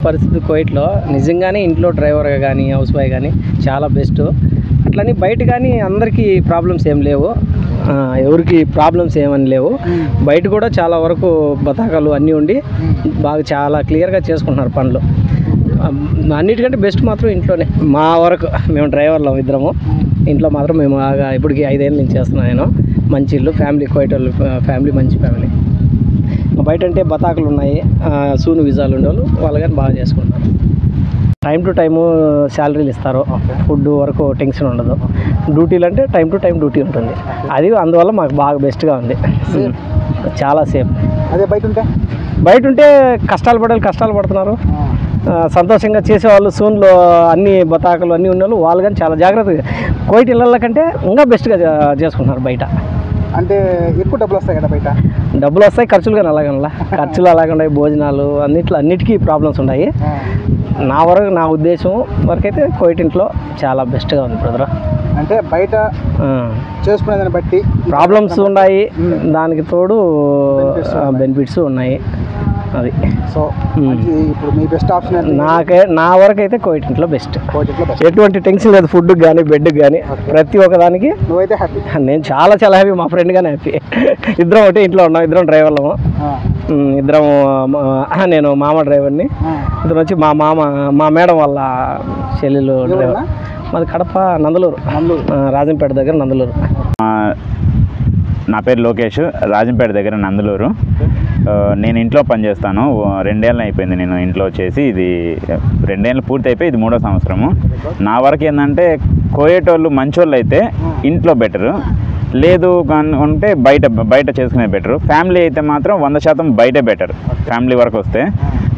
పరిస్థితి కోయిట్లో నిజంగానే ఇంట్లో డ్రైవర్గా కానీ హౌస్ బాయ్ కానీ చాలా బెస్ట్. అట్లని బయట కానీ అందరికీ ప్రాబ్లమ్స్ ఏం లేవు, ఎవరికి ప్రాబ్లమ్స్ ఏమని లేవు. బయట కూడా చాలా వరకు బతాకాలు అన్నీ ఉండి బాగా చాలా క్లియర్గా చేసుకుంటున్నారు పనులు. అన్నిటికంటే బెస్ట్ మాత్రం ఇంట్లోనే. మా వరకు మేము డ్రైవర్లో ఇద్దరము, ఇంట్లో మాత్రం మేము బాగా ఇప్పటికి 5 ఏళ్ళ నుంచి చేస్తున్నాను నేను. మంచి ఇల్లు, ఫ్యామిలీ కోయిట్ వాళ్ళు ఫ్యామిలీ మంచి ఫ్యామిలీ. బయట అంటే బతాకులు ఉన్నాయి, సూను విజాలు ఉండేవాళ్ళు వాళ్ళు కానీ బాగా చేసుకుంటారు. టైం టు టైము శాలరీలు ఇస్తారు, ఫుడ్ వరకు టెన్షన్ ఉండదు. డ్యూటీలు అంటే టైం టు టైం డ్యూటీ ఉంటుంది. అది అందువల్ల మాకు బాగా బెస్ట్గా ఉంది, చాలా సేఫ్. అదే బయట ఉంటే కష్టాలు పడుతున్నారు. సంతోషంగా చేసేవాళ్ళు సూన్లో అన్ని బతాకులు అన్నీ ఉన్నవాళ్ళు వాళ్ళు కానీ చాలా జాగ్రత్తగా కోయిట్ ఇళ్ళ కంటే ఇంకా బెస్ట్గా చేసుకుంటున్నారు. బయట అంటే ఎక్కువ డబ్బులు వస్తాయి కదా, బయట డబ్బులు వస్తాయి, ఖర్చులు కానీ ఖర్చులు అలాగే భోజనాలు అన్నిటికీ ప్రాబ్లమ్స్ ఉన్నాయి. నా ఉద్దేశం వరకైతే కోయిట్ ఇంట్లో చాలా బెస్ట్గా ఉంది బ్రదర్. అంటే బయట చేసుకునేదాన్ని బట్టి ప్రాబ్లమ్స్ ఉన్నాయి, దానికి తోడు బెనిఫిట్స్ ఉన్నాయి. అది సో ఇప్పుడు మీ బెస్ట్ ఆప్షన్ నా వరకు అయితే కోయిట్ ఇంట్లో బెస్ట్. ఎటువంటి టెన్షన్ లేదు, ఫుడ్కి కానీ బెడ్కి కానీ ప్రతి ఒక్కదానికి. నువ్వైతే హ్యాపీ? నేను చాలా హ్యాపీ, మా ఫ్రెండ్ కానీ హ్యాపీ. ఇద్దరం ఒకటి ఇంట్లో ఉన్నాం, ఇద్దరం డ్రైవర్లము. ఇద్దరం, నేను మామ డ్రైవర్ని, ఇద్దరు వచ్చి మా మేడం వాళ్ళ చెల్లెలు డ్రైవర్. మాది కడప నందలూరు, రాజంపేట దగ్గర నందలూరు. నా పేరు లోకేష్, రాజంపేట దగ్గర నందలూరు. నేను ఇంట్లో పనిచేస్తాను. 2 ఏళ్ళు అయిపోయింది నేను ఇంట్లో వచ్చేసి. ఇది 2 ఏళ్ళు పూర్తి అయిపోయి ఇది 3వ సంవత్సరము. నా వరకు ఏంటంటే కోయేట్ వాళ్ళు మంచోళ్ళు అయితే ఇంట్లో బెటరు, లేదు ఉంటే బయట చేసుకునే బెటరు. ఫ్యామిలీ అయితే మాత్రం 100% బయటే బెటర్. ఫ్యామిలీ వరకు వస్తే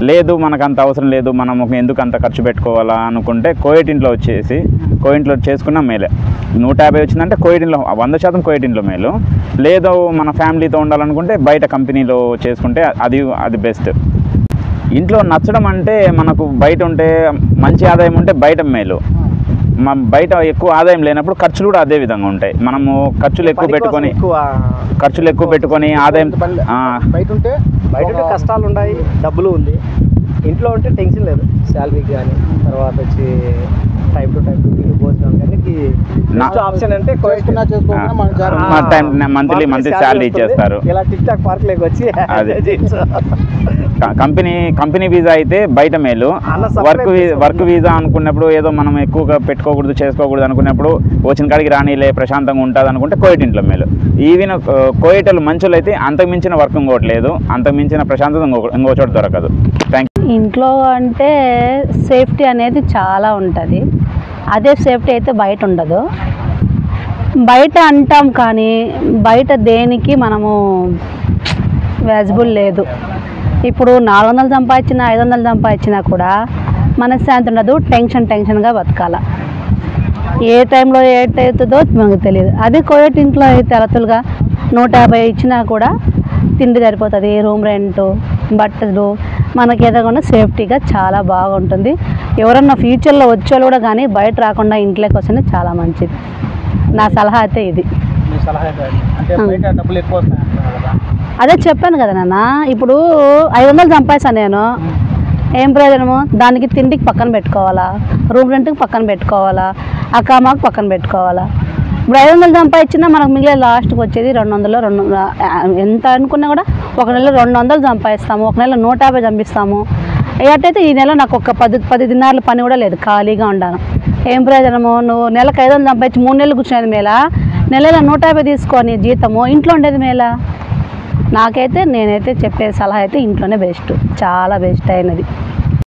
లేదు మనకు అంత అవసరం లేదు, మనం ఎందుకు అంత ఖర్చు పెట్టుకోవాలా అనుకుంటే కోయిట్ ఇంట్లో చేసుకున్నా మేలే. 150 వచ్చిందంటే కోయిట్ ఇంట్లో 100% కోయిట్ ఇంట్లో మేలు. లేదు మన ఫ్యామిలీతో ఉండాలనుకుంటే బయట కంపెనీలో చేసుకుంటే అది బెస్ట్. ఇంట్లో నచ్చడం అంటే మనకు బయట ఉంటే మంచి ఆదాయం ఉంటే బయట మేలు. బయట ఎక్కువ ఆదాయం లేనప్పుడు ఖర్చులు కూడా అదే విధంగా ఉంటాయి. మనము ఖర్చులు ఎక్కువ పెట్టుకొని ఆదాయం బయట ఉంటే కష్టాలు ఉన్నాయి, డబ్బులు ఉంది. ఇంట్లో ఉంటే టెన్షన్ లేదు, శాలరీకి కానీ తర్వాత వచ్చి టైం టు టైం భోజనం కానీ. ఆప్షన్ అంటే మంత్లీ శాలరీ ఇచ్చేస్తారు. ఇలా టిక్ టాక్ పార్క్ లేక వచ్చి కంపెనీ వీసా అయితే బయట మేలు. వర్క్ వీసా అనుకున్నప్పుడు ఏదో మనం ఎక్కువగా పెట్టుకోకూడదు చేసుకోకూడదు అనుకున్నప్పుడు వచ్చిన కాడికి రానిలే ప్రశాంతంగా ఉంటుంది అనుకుంటే కోయిట్ ఇంట్లో మేలు. ఈవెన్ కోయిటలు మంచులు అయితే అంతకు మించిన వర్క్ ఇంకోటి లేదు, అంతకు మించిన ప్రశాంతత ఇంకో చోట దొరకదు. Thank you. ఇంట్లో అంటే సేఫ్టీ అనేది చాలా ఉంటుంది, అదే సేఫ్టీ అయితే బయట ఉండదు. బయట అంటాం కానీ బయట దేనికి మనము వాజిబుల్ లేదు. ఇప్పుడు 400 సంపాదించినా 500 సంపాదించినా కూడా మనశ్శాంతి ఉండదు, టెన్షన్గా బతకాల. ఏ టైంలో అవుతుందో మనకు తెలియదు. అది కోయిట్ ఇంట్లో అయితే అలతులుగా 150 ఇచ్చినా కూడా తిండి సరిపోతుంది, రూమ్ రెంటు, బట్టలు, మనకి ఏదైనా సేఫ్టీగా చాలా బాగుంటుంది. ఎవరన్నా ఫ్యూచర్లో వచ్చేవాళ్ళు కూడా కానీ బయట రాకుండా ఇంట్లోకి వస్తేనే చాలా మంచిది. నా సలహా అయితే ఇది. అదే చెప్పాను కదా నాన్న, ఇప్పుడు 500 సంపాదిస్తాను నేను, ఏం ప్రయోజనము? దానికి తిండికి పక్కన పెట్టుకోవాలా, రూమ్ రెంట్కి పక్కన పెట్టుకోవాలా, అకామాకు పక్కన పెట్టుకోవాలా. ఇప్పుడు 500 సంపాదించినా మనకు మిగిలే లాస్ట్కి వచ్చేది 200 ఎంత అనుకున్నా కూడా ఒక నెల 200 సంపాదిస్తాము, ఒక నెల 150 చంపిస్తాము. ఎట్టయితే ఈ నెల నాకు ఒక 10 దినార్ల పని కూడా లేదు, ఖాళీగా ఉండాను. ఏం ప్రయోజనము? నువ్వు నెలకు 500 సంపాదించి 3 నెలలు కూర్చునేది మేలా, నెలలో 150 తీసుకొని జీతము ఇంట్లో ఉండేది మేలా? నేనైతే చెప్పే సలహా అయితే ఇంట్లోనే బెస్ట్, చాలా బెస్ట్ అయినది.